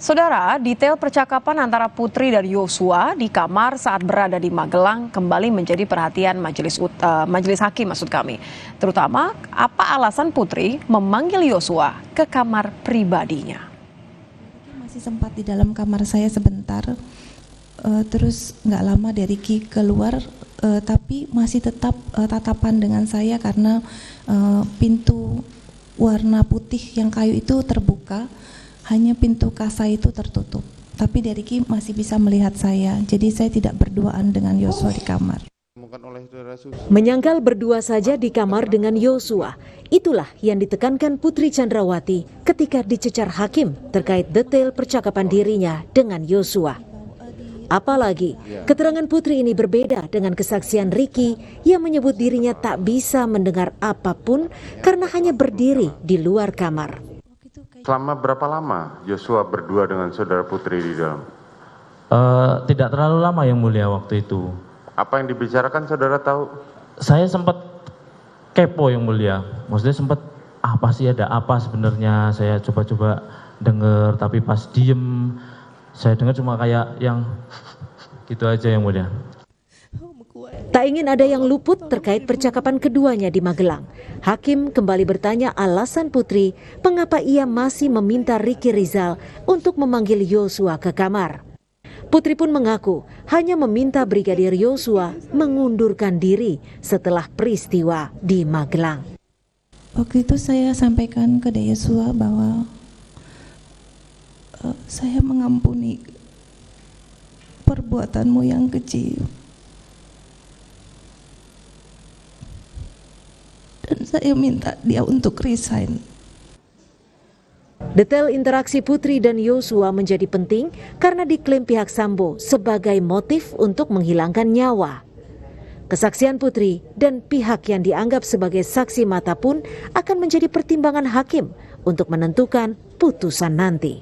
Saudara, detail percakapan antara Putri dan Yosua di kamar saat berada di Magelang kembali menjadi perhatian majelis hakim maksud kami. Terutama apa alasan Putri memanggil Yosua ke kamar pribadinya. Masih sempat di dalam kamar saya sebentar, terus nggak lama dari Ki keluar, tapi masih tetap tatapan dengan saya karena pintu warna putih yang kayu itu terbuka. Hanya pintu kasa itu tertutup, tapi dari Ki masih bisa melihat saya, jadi saya tidak berduaan dengan Yosua di kamar. Menyangkal berdua saja di kamar dengan Yosua, itulah yang ditekankan Putri Chandrawati ketika dicecar hakim terkait detail percakapan dirinya dengan Yosua. Apalagi keterangan Putri ini berbeda dengan kesaksian Ricky yang menyebut dirinya tak bisa mendengar apapun karena hanya berdiri di luar kamar. Selama berapa lama Yosua berdua dengan saudara Putri di dalam? Tidak terlalu lama yang mulia waktu itu. Apa yang dibicarakan saudara tahu? Saya sempat kepo yang mulia. Maksudnya sempat apa sih, ada apa sebenarnya, saya coba-coba dengar, tapi pas diem saya dengar cuma kayak yang gitu aja yang mulia. Tak ingin ada yang luput terkait percakapan keduanya di Magelang. Hakim kembali bertanya alasan Putri mengapa ia masih meminta Ricky Rizal untuk memanggil Yosua ke kamar. Putri pun mengaku hanya meminta Brigadir Yosua mengundurkan diri setelah peristiwa di Magelang. Waktu itu saya sampaikan ke Yosua bahwa saya mengampuni perbuatanmu yang keji. Dan saya minta dia untuk resign. Detail interaksi Putri dan Yosua menjadi penting karena diklaim pihak Sambo sebagai motif untuk menghilangkan nyawa. Kesaksian Putri dan pihak yang dianggap sebagai saksi mata pun akan menjadi pertimbangan hakim untuk menentukan putusan nanti.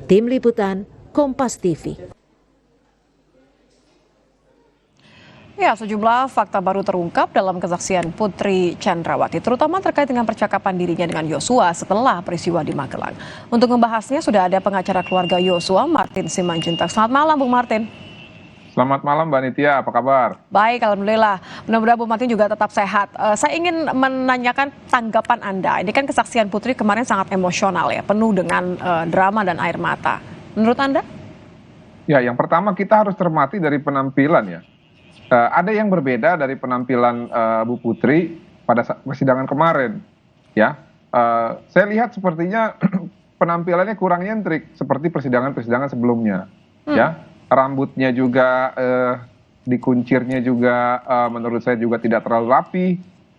Tim Liputan, Kompas TV. Ya, sejumlah fakta baru terungkap dalam kesaksian Putri Chandrawati, terutama terkait dengan percakapan dirinya dengan Yosua setelah peristiwa di Magelang. Untuk membahasnya sudah ada pengacara keluarga Yosua, Martin Simanjuntak. Selamat malam, Bung Martin. Selamat malam, Mbak Nitya. Apa kabar? Baik, alhamdulillah. Mudah-mudahan Bung Martin juga tetap sehat. Saya ingin menanyakan tanggapan Anda. Ini kan kesaksian Putri kemarin sangat emosional ya, penuh dengan drama dan air mata. Menurut Anda? Ya, yang pertama kita harus cermati dari penampilan ya. Ada yang berbeda dari penampilan Bu Putri pada persidangan kemarin, ya. Saya lihat sepertinya penampilannya kurang nyentrik seperti persidangan-persidangan sebelumnya, ya. Rambutnya juga, dikuncirnya juga, menurut saya juga tidak terlalu rapi.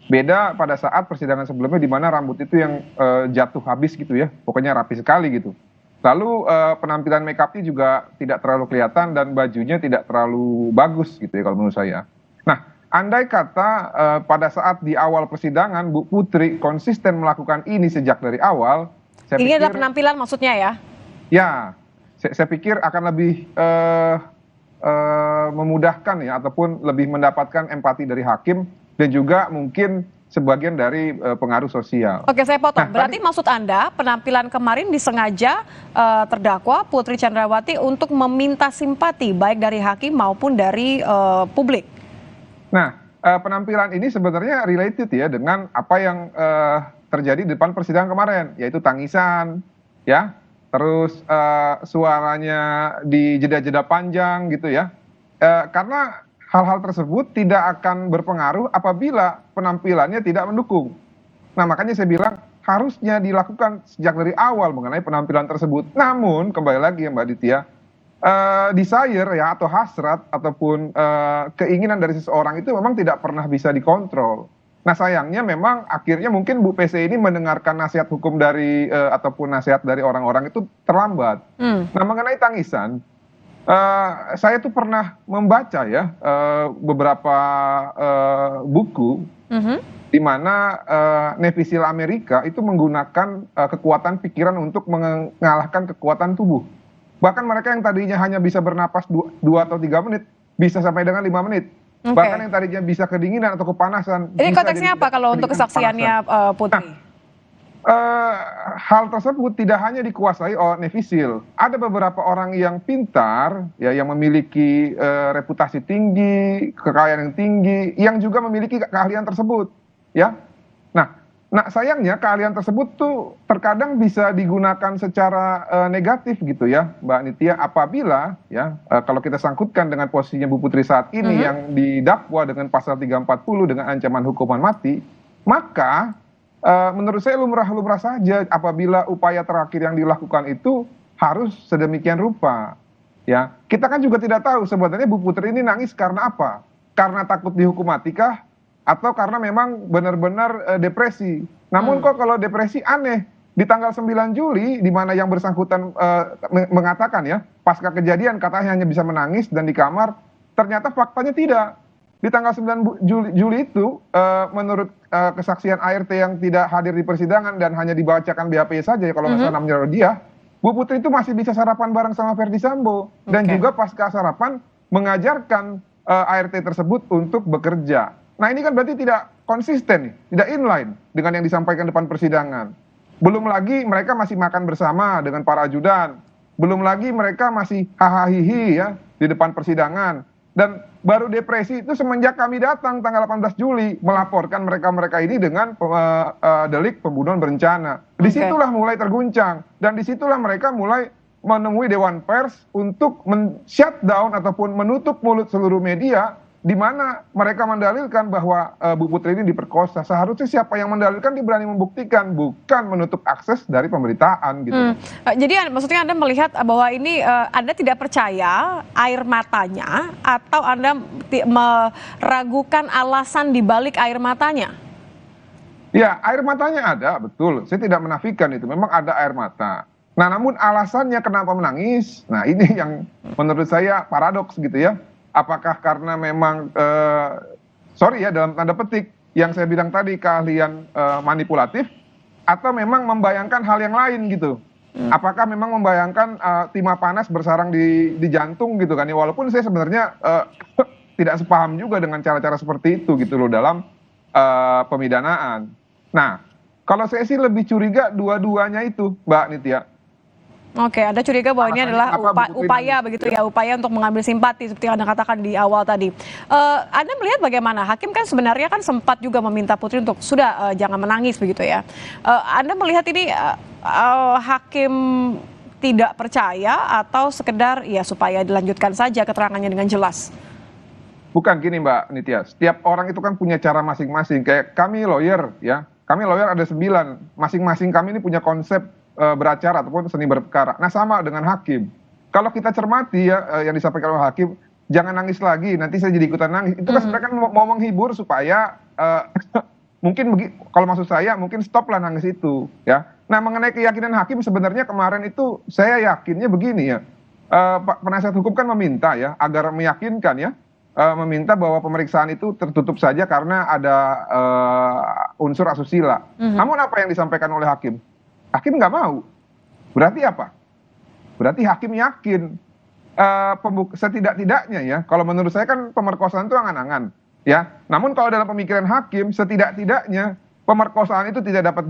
Beda pada saat persidangan sebelumnya di mana rambut itu yang jatuh habis gitu ya, pokoknya rapi sekali gitu. Lalu penampilan make up-nya juga tidak terlalu kelihatan dan bajunya tidak terlalu bagus gitu ya kalau menurut saya. Nah, andai kata pada saat di awal persidangan Bu Putri konsisten melakukan ini sejak dari awal, saya Ini pikir, adalah penampilan maksudnya ya? ya, saya pikir akan lebih memudahkan ya ataupun lebih mendapatkan empati dari hakim dan juga mungkin sebagian dari pengaruh sosial. Oke, saya potong. Nah, Berarti maksud Anda penampilan kemarin disengaja terdakwa Putri Chandrawati untuk meminta simpati baik dari hakim maupun dari publik. Nah, penampilan ini sebenarnya related ya dengan apa yang terjadi di depan persidangan kemarin, yaitu tangisan, ya, terus suaranya di jeda-jeda panjang gitu ya. Karena hal-hal tersebut tidak akan berpengaruh apabila penampilannya tidak mendukung. Nah, makanya saya bilang harusnya dilakukan sejak dari awal mengenai penampilan tersebut. Namun, kembali lagi ya Mbak Ditya, desire ya atau hasrat ataupun keinginan dari seseorang itu memang tidak pernah bisa dikontrol. Nah, sayangnya memang akhirnya mungkin Bu PC ini mendengarkan nasihat hukum dari ataupun nasihat dari orang-orang itu terlambat. Nah, mengenai tangisan, saya tuh pernah membaca ya beberapa buku di mana nefisil Amerika itu menggunakan kekuatan pikiran untuk mengalahkan kekuatan tubuh. Bahkan mereka yang tadinya hanya bisa bernapas 2 atau 3 menit bisa sampai dengan 5 menit. Bahkan yang tadinya bisa kedinginan atau kepanasan. Ini konteksnya apa kalau untuk kesaksiannya Putri? eh, hal tersebut tidak hanya dikuasai oleh Nevisil. Ada beberapa orang yang pintar, ya, yang memiliki reputasi tinggi, kekayaan yang tinggi, yang juga memiliki keahlian tersebut, ya. Nah, sayangnya keahlian tersebut tuh terkadang bisa digunakan secara negatif gitu ya, Mbak Nitya, apabila ya kalau kita sangkutkan dengan posisinya Bu Putri saat ini yang didakwa dengan pasal 340 dengan ancaman hukuman mati, maka menurut saya lumrah-lumrah saja apabila upaya terakhir yang dilakukan itu harus sedemikian rupa. Ya, kita kan juga tidak tahu sebenarnya Bu Putri ini nangis karena apa? Karena takut dihukum mati kah? Atau karena memang benar-benar depresi. Namun kok kalau depresi aneh, di tanggal 9 Juli di mana yang bersangkutan mengatakan ya, pasca kejadian katanya hanya bisa menangis dan di kamar, ternyata faktanya tidak. Di tanggal 9 Juli itu menurut kesaksian ART yang tidak hadir di persidangan dan hanya dibacakan BAP saja ya kalau nggak salah namanya dia, Bu Putri itu masih bisa sarapan bareng sama Verdi Sambo dan juga pasca sarapan mengajarkan ART tersebut untuk bekerja. Nah ini kan berarti tidak konsisten nih, tidak inline dengan yang disampaikan depan persidangan. Belum lagi mereka masih makan bersama dengan para ajudan. Belum lagi mereka masih hahaha ya di depan persidangan. Dan baru depresi itu semenjak kami datang tanggal 18 Juli melaporkan mereka-mereka ini dengan delik pembunuhan berencana. Disitulah mulai terguncang dan disitulah mereka mulai menemui Dewan Pers untuk men-shutdown ataupun menutup mulut seluruh media di mana mereka mendalilkan bahwa Bu Putri ini diperkosa. Seharusnya siapa yang mendalilkan dia berani membuktikan, bukan menutup akses dari pemberitaan gitu. Jadi maksudnya Anda melihat bahwa ini Anda tidak percaya air matanya atau Anda meragukan alasan di balik air matanya? Ya, air matanya ada, betul. Saya tidak menafikan itu, memang ada air mata. Nah, namun alasannya kenapa menangis, nah ini yang menurut saya paradoks gitu ya. Apakah karena memang, sorry ya dalam tanda petik, yang saya bilang tadi keahlian manipulatif, atau memang membayangkan hal yang lain gitu. Apakah memang membayangkan timah panas bersarang di jantung gitu kan ya, walaupun saya sebenarnya tidak sepaham juga dengan cara-cara seperti itu gitu loh dalam pemidanaan. Nah, kalau saya sih lebih curiga dua-duanya itu, Mbak Nitya. Oke, Anda curiga bahwa ini adalah upaya begitu ya, upaya untuk mengambil simpati seperti yang Anda katakan di awal tadi. Anda melihat bagaimana? Hakim kan sebenarnya kan sempat juga meminta Putri untuk sudah jangan menangis begitu ya. Anda melihat ini hakim tidak percaya atau sekedar ya supaya dilanjutkan saja keterangannya dengan jelas? Bukan gini Mbak Nitya, setiap orang itu kan punya cara masing-masing. Kayak kami lawyer ya, kami lawyer ada 9, masing-masing kami ini punya konsep beracara ataupun seni berperkara. Nah sama dengan hakim. Kalau kita cermati ya yang disampaikan oleh hakim, jangan nangis lagi, nanti saya jadi ikutan nangis. Itu kan sebenarnya kan mau menghibur supaya mungkin kalau maksud saya mungkin stop lah nangis itu ya. Nah mengenai keyakinan hakim sebenarnya kemarin itu saya yakinnya begini ya. Pak penasihat hukum kan meminta ya agar meyakinkan ya. Meminta bahwa pemeriksaan itu tertutup saja karena ada unsur asusila. Namun apa yang disampaikan oleh hakim? Hakim nggak mau. Berarti apa? Berarti hakim yakin. Setidak-tidaknya ya, kalau menurut saya kan pemerkosaan itu angan-angan. Ya, namun kalau dalam pemikiran hakim, setidak-tidaknya pemerkosaan itu tidak dapat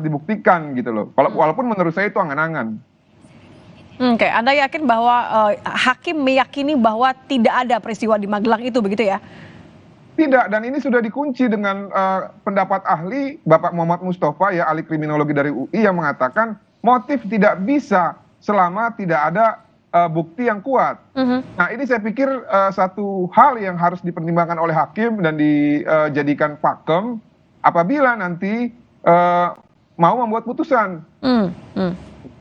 dibuktikan gitu loh. Walaupun menurut saya itu angan-angan. Oke, Anda yakin bahwa hakim meyakini bahwa tidak ada peristiwa di Magelang itu begitu ya? Tidak, dan ini sudah dikunci dengan pendapat ahli Bapak Muhammad Mustafa ya, ahli kriminologi dari UI yang mengatakan motif tidak bisa selama tidak ada bukti yang kuat. Nah ini saya pikir satu hal yang harus dipertimbangkan oleh hakim dan dijadikan pakem apabila nanti mau membuat putusan.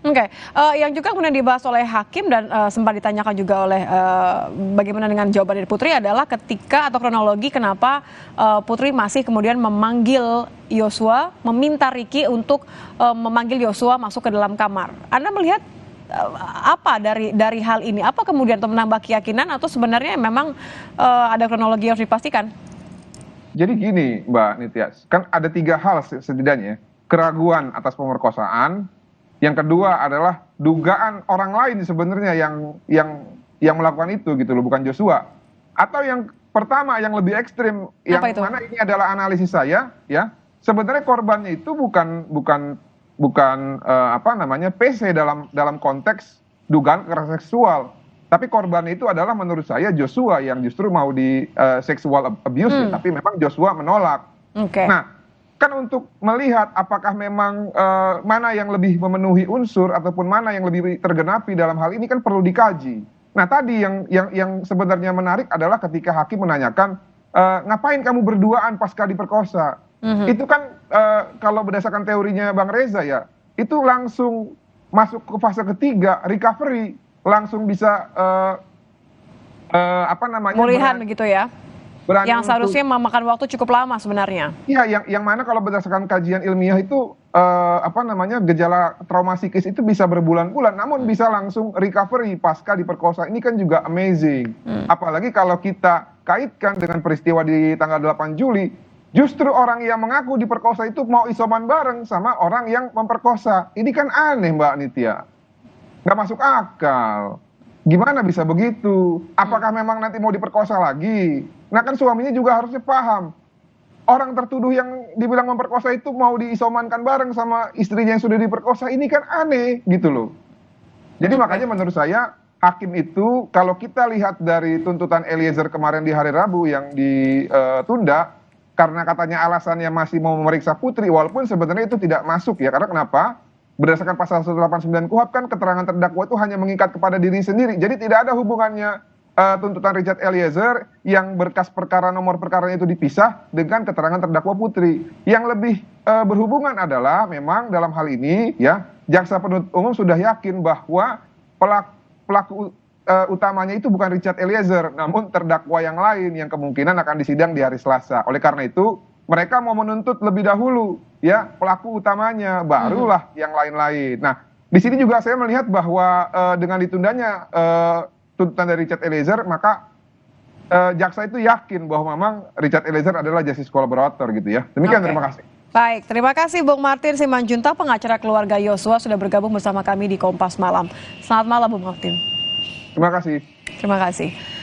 Oke, yang juga kemudian dibahas oleh hakim dan sempat ditanyakan juga oleh bagaimana dengan jawaban dari Putri adalah ketika atau kronologi kenapa Putri masih kemudian memanggil Yosua, meminta Ricky untuk memanggil Yosua masuk ke dalam kamar. Anda melihat apa dari hal ini? Apa kemudian untuk menambah keyakinan atau sebenarnya memang ada kronologi yang harus dipastikan? Jadi gini Mbak Nitya, kan ada 3 hal setidaknya. Keraguan atas pemerkosaan, yang kedua adalah dugaan orang lain sebenarnya yang melakukan itu gitu loh, bukan Joshua. Atau yang pertama yang lebih ekstrim, yang mana ini adalah analisis saya ya, sebenarnya korbannya itu bukan PC dalam konteks dugaan kekerasan seksual. Tapi korban itu adalah menurut saya Joshua yang justru mau di sexual abuse, tapi memang Joshua menolak. Nah, kan untuk melihat apakah memang mana yang lebih memenuhi unsur ataupun mana yang lebih tergenapi dalam hal ini kan perlu dikaji. Nah, tadi yang sebenarnya menarik adalah ketika hakim menanyakan ngapain kamu berduaan pasca diperkosa. Itu kan kalau berdasarkan teorinya Bang Reza ya, itu langsung masuk ke fase ketiga, recovery. Langsung bisa pemulihan begitu ya, yang seharusnya memakan waktu cukup lama sebenarnya. Iya, yang mana kalau berdasarkan kajian ilmiah itu gejala trauma psikis itu bisa berbulan-bulan, namun bisa langsung recovery pasca diperkosa. Ini kan juga amazing. Apalagi kalau kita kaitkan dengan peristiwa di tanggal 8 Juli, justru orang yang mengaku diperkosa itu mau isoman bareng sama orang yang memperkosa. Ini kan aneh, Mbak Nitya. Nggak masuk akal. Gimana bisa begitu? Apakah memang nanti mau diperkosa lagi? Nah kan suaminya juga harusnya paham. Orang tertuduh yang dibilang memperkosa itu mau diisomankan bareng sama istrinya yang sudah diperkosa. Ini kan aneh gitu loh. Jadi makanya menurut saya hakim itu kalau kita lihat dari tuntutan Eliezer kemarin di hari Rabu yang ditunda karena katanya alasannya masih mau memeriksa Putri, walaupun sebenarnya itu tidak masuk ya. Karena kenapa? Berdasarkan pasal 189 KUHP kan keterangan terdakwa itu hanya mengikat kepada diri sendiri. Jadi tidak ada hubungannya tuntutan Richard Eliezer yang berkas perkara nomor perkaranya itu dipisah dengan keterangan terdakwa Putri. Yang lebih berhubungan adalah memang dalam hal ini ya jaksa penuntut umum sudah yakin bahwa pelaku utamanya itu bukan Richard Eliezer, namun terdakwa yang lain yang kemungkinan akan disidang di hari Selasa. Oleh karena itu mereka mau menuntut lebih dahulu ya pelaku utamanya, barulah yang lain-lain. Nah, di sini juga saya melihat bahwa dengan ditundanya tuntutan dari Richard Eliezer, maka jaksa itu yakin bahwa memang Richard Eliezer adalah justice collaborator gitu ya. Demikian, terima kasih. Baik, terima kasih Bung Martin Simanjuntak, pengacara keluarga Yosua sudah bergabung bersama kami di Kompas Malam. Selamat malam Bung Martin. Terima kasih. Terima kasih.